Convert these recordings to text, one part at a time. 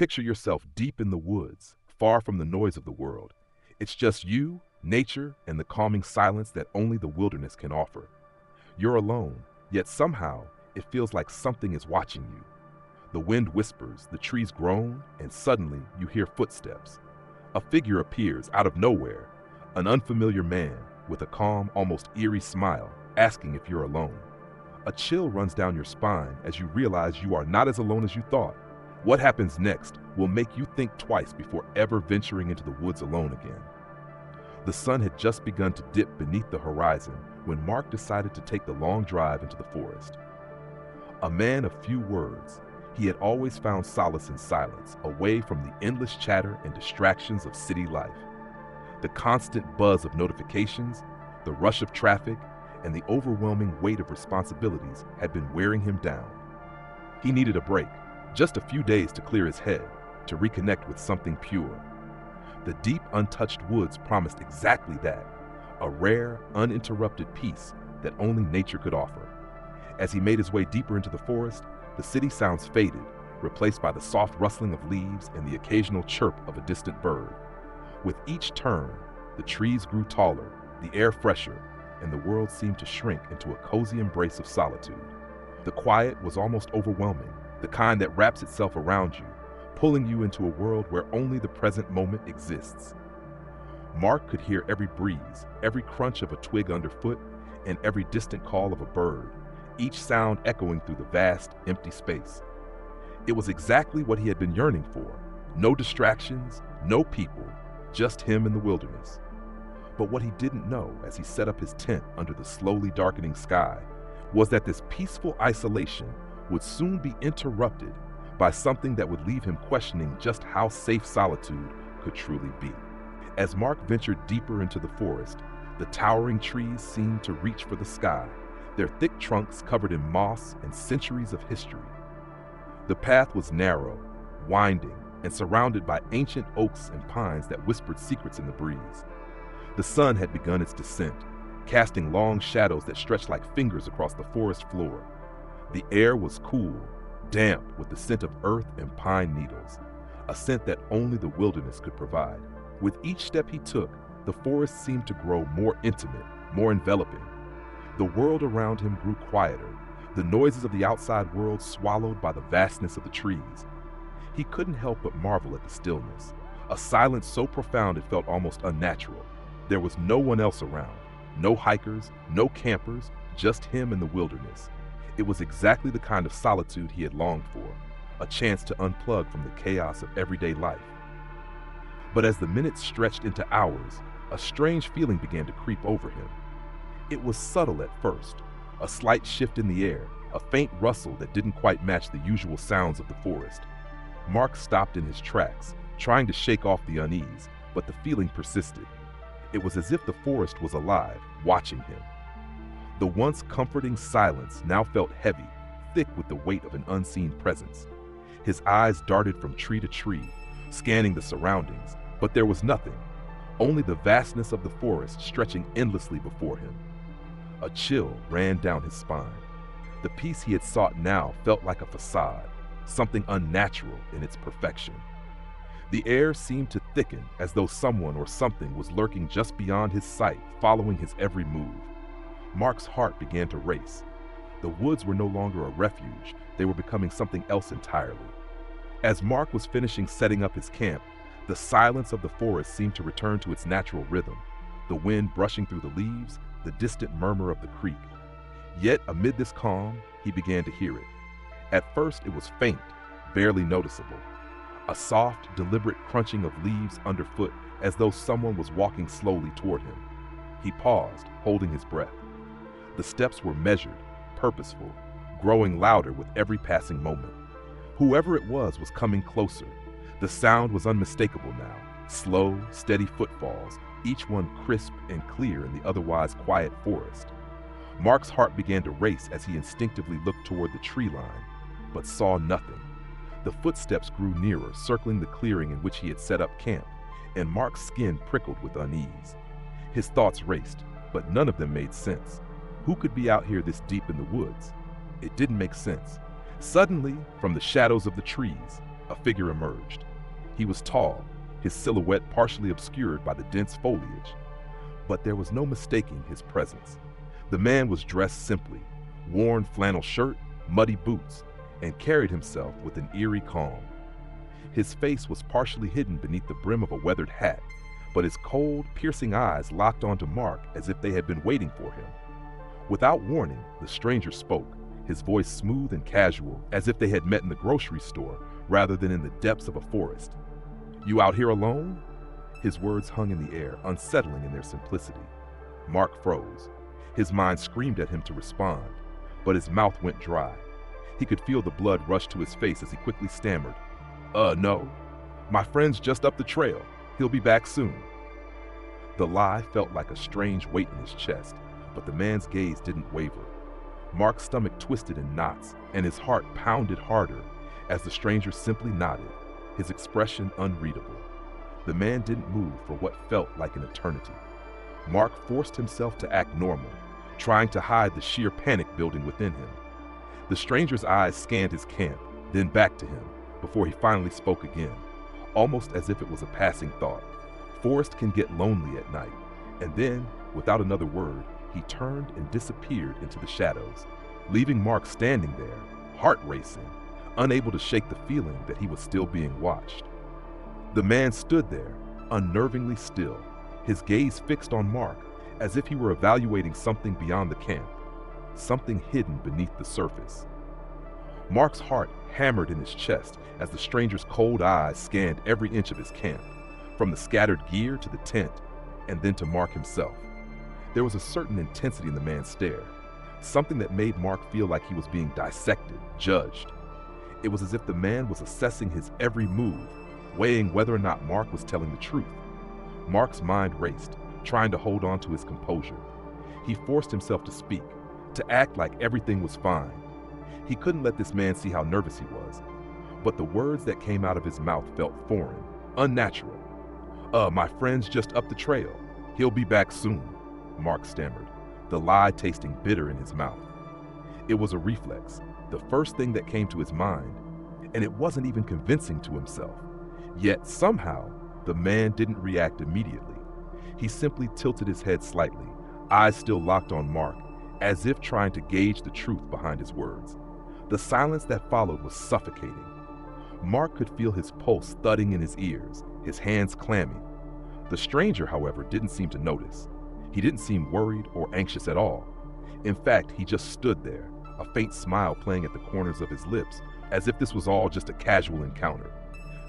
Picture yourself deep in the woods, far from the noise of the world. It's just you, nature, and the calming silence that only the wilderness can offer. You're alone, yet somehow it feels like something is watching you. The wind whispers, the trees groan, and suddenly you hear footsteps. A figure appears out of nowhere, an unfamiliar man with a calm, almost eerie smile, asking if you're alone. A chill runs down your spine as you realize you are not as alone as you thought. What happens next will make you think twice before ever venturing into the woods alone again. The sun had just begun to dip beneath the horizon when Mark decided to take the long drive into the forest. A man of few words, he had always found solace in silence, away from the endless chatter and distractions of city life. The constant buzz of notifications, the rush of traffic, and the overwhelming weight of responsibilities had been wearing him down. He needed a break, just a few days to clear his head, to reconnect with something pure. The deep, untouched woods promised exactly that, a rare, uninterrupted peace that only nature could offer. As he made his way deeper into the forest, the city sounds faded, replaced by the soft rustling of leaves and the occasional chirp of a distant bird. With each turn, the trees grew taller, the air fresher, and the world seemed to shrink into a cozy embrace of solitude. The quiet was almost overwhelming, the kind that wraps itself around you, pulling you into a world where only the present moment exists. Mark could hear every breeze, every crunch of a twig underfoot, and every distant call of a bird, each sound echoing through the vast, empty space. It was exactly what he had been yearning for. No distractions, no people, just him in the wilderness. But what he didn't know as he set up his tent under the slowly darkening sky was that this peaceful isolation would soon be interrupted by something that would leave him questioning just how safe solitude could truly be. As Mark ventured deeper into the forest, the towering trees seemed to reach for the sky, their thick trunks covered in moss and centuries of history. The path was narrow, winding, and surrounded by ancient oaks and pines that whispered secrets in the breeze. The sun had begun its descent, casting long shadows that stretched like fingers across the forest floor. The air was cool, damp with the scent of earth and pine needles, a scent that only the wilderness could provide. With each step he took, the forest seemed to grow more intimate, more enveloping. The world around him grew quieter, the noises of the outside world swallowed by the vastness of the trees. He couldn't help but marvel at the stillness, a silence so profound it felt almost unnatural. There was no one else around, no hikers, no campers, just him and the wilderness. It was exactly the kind of solitude he had longed for, a chance to unplug from the chaos of everyday life. But as the minutes stretched into hours, a strange feeling began to creep over him. It was subtle at first, a slight shift in the air, a faint rustle that didn't quite match the usual sounds of the forest. Mark stopped in his tracks, trying to shake off the unease, but the feeling persisted. It was as if the forest was alive, watching him. The once comforting silence now felt heavy, thick with the weight of an unseen presence. His eyes darted from tree to tree, scanning the surroundings, but there was nothing, only the vastness of the forest stretching endlessly before him. A chill ran down his spine. The peace he had sought now felt like a facade, something unnatural in its perfection. The air seemed to thicken as though someone or something was lurking just beyond his sight, following his every move. Mark's heart began to race. The woods were no longer a refuge, they were becoming something else entirely. As Mark was finishing setting up his camp, the silence of the forest seemed to return to its natural rhythm, the wind brushing through the leaves, the distant murmur of the creek. Yet amid this calm, he began to hear it. At first it was faint, barely noticeable. A soft, deliberate crunching of leaves underfoot as though someone was walking slowly toward him. He paused, holding his breath. The steps were measured, purposeful, growing louder with every passing moment. Whoever it was coming closer. The sound was unmistakable now, slow, steady footfalls, each one crisp and clear in the otherwise quiet forest. Mark's heart began to race as he instinctively looked toward the tree line, but saw nothing. The footsteps grew nearer, circling the clearing in which he had set up camp, and Mark's skin prickled with unease. His thoughts raced, but none of them made sense. Who could be out here this deep in the woods? It didn't make sense. Suddenly, from the shadows of the trees, a figure emerged. He was tall, his silhouette partially obscured by the dense foliage. But there was no mistaking his presence. The man was dressed simply, worn flannel shirt, muddy boots, and carried himself with an eerie calm. His face was partially hidden beneath the brim of a weathered hat, but his cold, piercing eyes locked onto Mark as if they had been waiting for him. Without warning, the stranger spoke, his voice smooth and casual, as if they had met in the grocery store rather than in the depths of a forest. "You out here alone?" His words hung in the air, unsettling in their simplicity. Mark froze. His mind screamed at him to respond, but his mouth went dry. He could feel the blood rush to his face as he quickly stammered, No. My friend's just up the trail. He'll be back soon." The lie felt like a strange weight in his chest, but the man's gaze didn't waver. Mark's stomach twisted in knots, and his heart pounded harder as the stranger simply nodded, his expression unreadable. The man didn't move for what felt like an eternity. Mark forced himself to act normal, trying to hide the sheer panic building within him. The stranger's eyes scanned his camp, then back to him, before he finally spoke again, almost as if it was a passing thought. "Forest can get lonely at night." And then, without another word, he turned and disappeared into the shadows, leaving Mark standing there, heart racing, unable to shake the feeling that he was still being watched. The man stood there, unnervingly still, his gaze fixed on Mark, as if he were evaluating something beyond the camp, something hidden beneath the surface. Mark's heart hammered in his chest as the stranger's cold eyes scanned every inch of his camp, from the scattered gear to the tent, and then to Mark himself. There was a certain intensity in the man's stare, something that made Mark feel like he was being dissected, judged. It was as if the man was assessing his every move, weighing whether or not Mark was telling the truth. Mark's mind raced, trying to hold on to his composure. He forced himself to speak, to act like everything was fine. He couldn't let this man see how nervous he was, but the words that came out of his mouth felt foreign, unnatural. My friend's just up the trail. He'll be back soon," Mark stammered, the lie tasting bitter in his mouth. It was a reflex, the first thing that came to his mind, and it wasn't even convincing to himself. Yet somehow, the man didn't react immediately. He simply tilted his head slightly, eyes still locked on Mark, as if trying to gauge the truth behind his words. The silence that followed was suffocating. Mark could feel his pulse thudding in his ears, his hands clammy. The stranger, however, didn't seem to notice. He didn't seem worried or anxious at all. In fact, he just stood there, a faint smile playing at the corners of his lips, as if this was all just a casual encounter.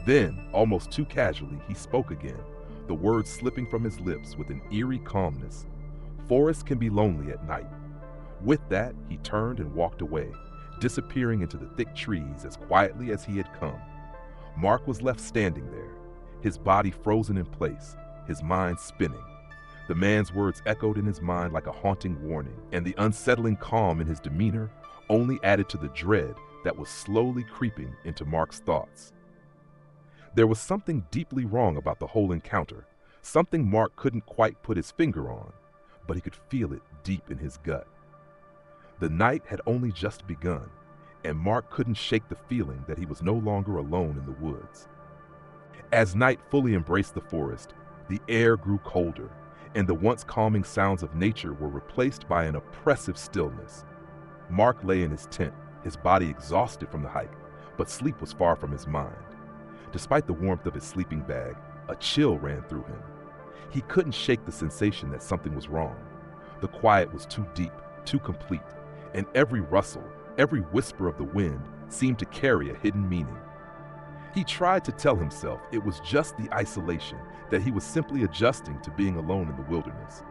Then, almost too casually, he spoke again, the words slipping from his lips with an eerie calmness. "Forests can be lonely at night." With that, he turned and walked away, disappearing into the thick trees as quietly as he had come. Mark was left standing there, his body frozen in place, his mind spinning. The man's words echoed in his mind like a haunting warning, and the unsettling calm in his demeanor only added to the dread that was slowly creeping into Mark's thoughts. There was something deeply wrong about the whole encounter, something Mark couldn't quite put his finger on, but he could feel it deep in his gut. The night had only just begun, and Mark couldn't shake the feeling that he was no longer alone in the woods. As night fully embraced the forest, the air grew colder, and the once calming sounds of nature were replaced by an oppressive stillness. Mark lay in his tent, his body exhausted from the hike, but sleep was far from his mind. Despite the warmth of his sleeping bag, a chill ran through him. He couldn't shake the sensation that something was wrong. The quiet was too deep, too complete, and every rustle, every whisper of the wind seemed to carry a hidden meaning. He tried to tell himself it was just the isolation, that he was simply adjusting to being alone in the wilderness.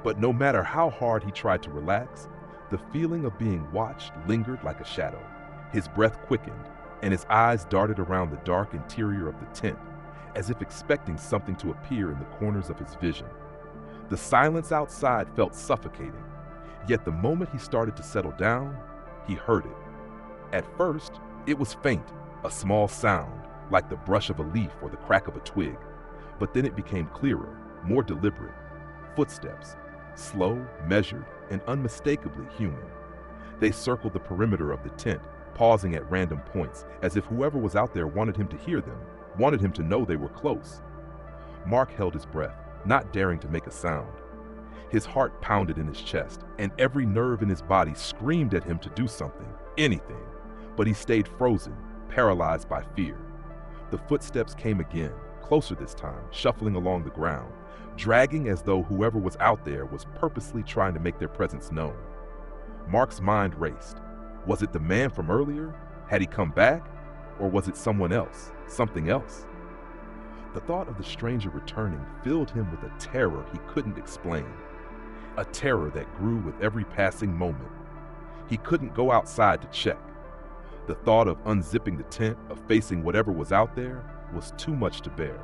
But no matter how hard he tried to relax, the feeling of being watched lingered like a shadow. His breath quickened, and his eyes darted around the dark interior of the tent, as if expecting something to appear in the corners of his vision. The silence outside felt suffocating, yet the moment he started to settle down, he heard it. At first, it was faint, a small sound, like the brush of a leaf or the crack of a twig. But then it became clearer, more deliberate. Footsteps, slow, measured, and unmistakably human. They circled the perimeter of the tent, pausing at random points, as if whoever was out there wanted him to hear them, wanted him to know they were close. Mark held his breath, not daring to make a sound. His heart pounded in his chest, and every nerve in his body screamed at him to do something, anything, but he stayed frozen, paralyzed by fear. The footsteps came again, closer this time, shuffling along the ground, dragging as though whoever was out there was purposely trying to make their presence known. Mark's mind raced. Was it the man from earlier? Had he come back? Or was it someone else, something else? The thought of the stranger returning filled him with a terror he couldn't explain, a terror that grew with every passing moment. He couldn't go outside to check. The thought of unzipping the tent, of facing whatever was out there, was too much to bear.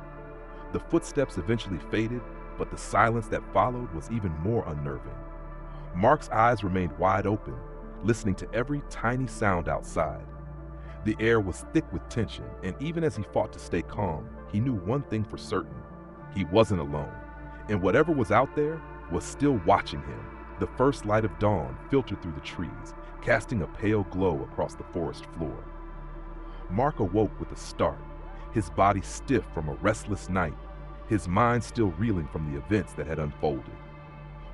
The footsteps eventually faded, but the silence that followed was even more unnerving. Mark's eyes remained wide open, listening to every tiny sound outside. The air was thick with tension, and even as he fought to stay calm, he knew one thing for certain. He wasn't alone, and whatever was out there was still watching him. The first light of dawn filtered through the trees, casting a pale glow across the forest floor. Mark awoke with a start, his body stiff from a restless night, his mind still reeling from the events that had unfolded.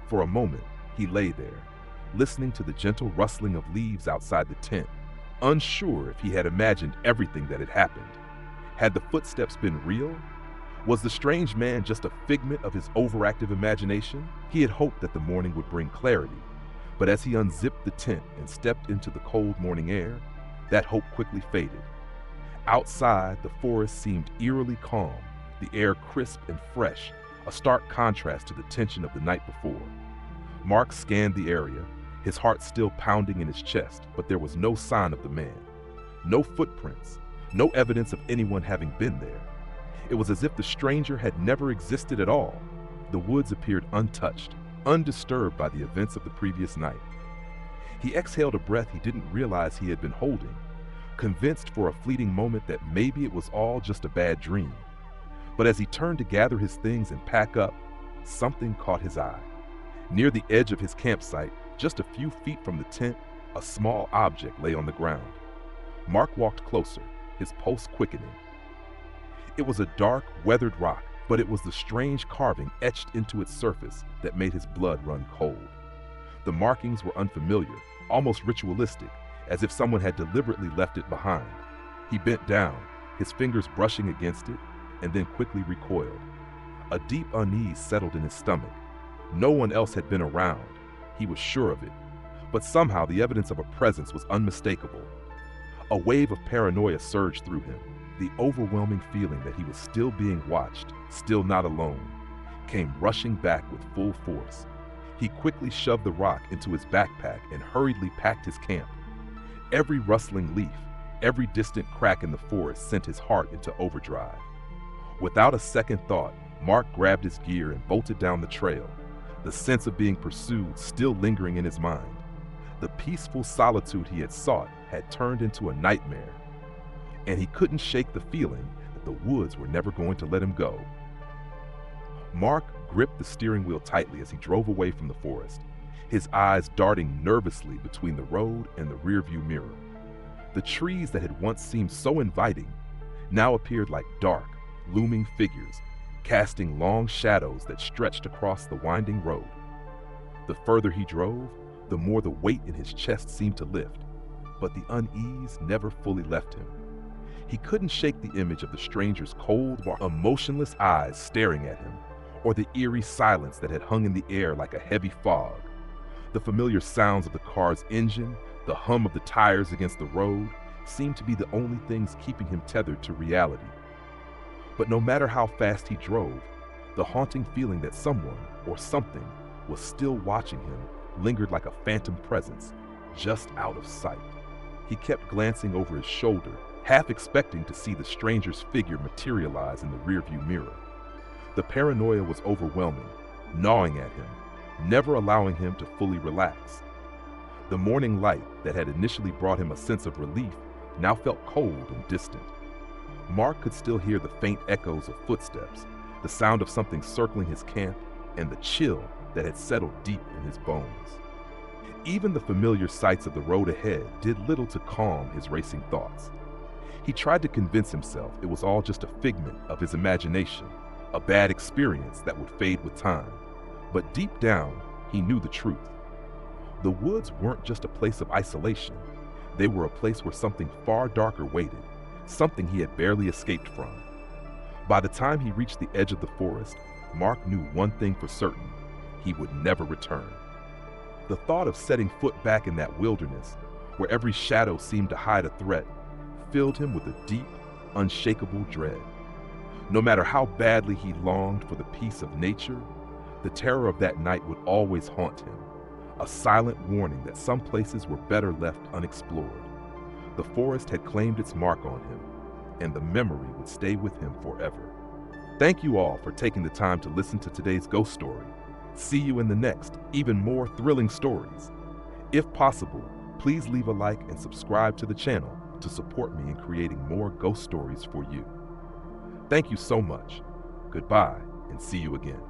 For a moment, he lay there, listening to the gentle rustling of leaves outside the tent, unsure if he had imagined everything that had happened. Had the footsteps been real? Was the strange man just a figment of his overactive imagination? He had hoped that the morning would bring clarity, but as he unzipped the tent and stepped into the cold morning air, that hope quickly faded. Outside, the forest seemed eerily calm, the air crisp and fresh, a stark contrast to the tension of the night before. Mark scanned the area, his heart still pounding in his chest, but there was no sign of the man. No footprints, no evidence of anyone having been there. It was as if the stranger had never existed at all. The woods appeared untouched, undisturbed by the events of the previous night. He exhaled a breath he didn't realize he had been holding, convinced for a fleeting moment that maybe it was all just a bad dream. But as he turned to gather his things and pack up, something caught his eye. Near the edge of his campsite, just a few feet from the tent, a small object lay on the ground. Mark walked closer, his pulse quickening. It was a dark, weathered rock, but it was the strange carving etched into its surface that made his blood run cold. The markings were unfamiliar, almost ritualistic, as if someone had deliberately left it behind. He bent down, his fingers brushing against it, and then quickly recoiled. A deep unease settled in his stomach. No one else had been around. He was sure of it, but somehow the evidence of a presence was unmistakable. A wave of paranoia surged through him. The overwhelming feeling that he was still being watched, still not alone, came rushing back with full force. He quickly shoved the rock into his backpack and hurriedly packed his camp. Every rustling leaf, every distant crack in the forest sent his heart into overdrive. Without a second thought, Mark grabbed his gear and bolted down the trail, the sense of being pursued still lingering in his mind. The peaceful solitude he had sought had turned into a nightmare, and he couldn't shake the feeling that the woods were never going to let him go. Mark gripped the steering wheel tightly as he drove away from the forest, his eyes darting nervously between the road and the rearview mirror. The trees that had once seemed so inviting now appeared like dark, looming figures, casting long shadows that stretched across the winding road. The further he drove, the more the weight in his chest seemed to lift, but the unease never fully left him. He couldn't shake the image of the stranger's cold, emotionless eyes staring at him, or the eerie silence that had hung in the air like a heavy fog. The familiar sounds of the car's engine, the hum of the tires against the road, seemed to be the only things keeping him tethered to reality. But no matter how fast he drove, the haunting feeling that someone or something was still watching him lingered like a phantom presence, just out of sight. He kept glancing over his shoulder, half expecting to see the stranger's figure materialize in the rearview mirror. The paranoia was overwhelming, gnawing at him, never allowing him to fully relax. The morning light that had initially brought him a sense of relief now felt cold and distant. Mark could still hear the faint echoes of footsteps, the sound of something circling his camp, and the chill that had settled deep in his bones. Even the familiar sights of the road ahead did little to calm his racing thoughts. He tried to convince himself it was all just a figment of his imagination, a bad experience that would fade with time. But deep down, he knew the truth. The woods weren't just a place of isolation. They were a place where something far darker waited, something he had barely escaped from. By the time he reached the edge of the forest, Mark knew one thing for certain: he would never return. The thought of setting foot back in that wilderness, where every shadow seemed to hide a threat, filled him with a deep, unshakable dread. No matter how badly he longed for the peace of nature, the terror of that night would always haunt him, a silent warning that some places were better left unexplored. The forest had claimed its mark on him, and the memory would stay with him forever. Thank you all for taking the time to listen to today's ghost story. See you in the next, even more thrilling stories. If possible, please leave a like and subscribe to the channel to support me in creating more ghost stories for you. Thank you so much. Goodbye, and see you again.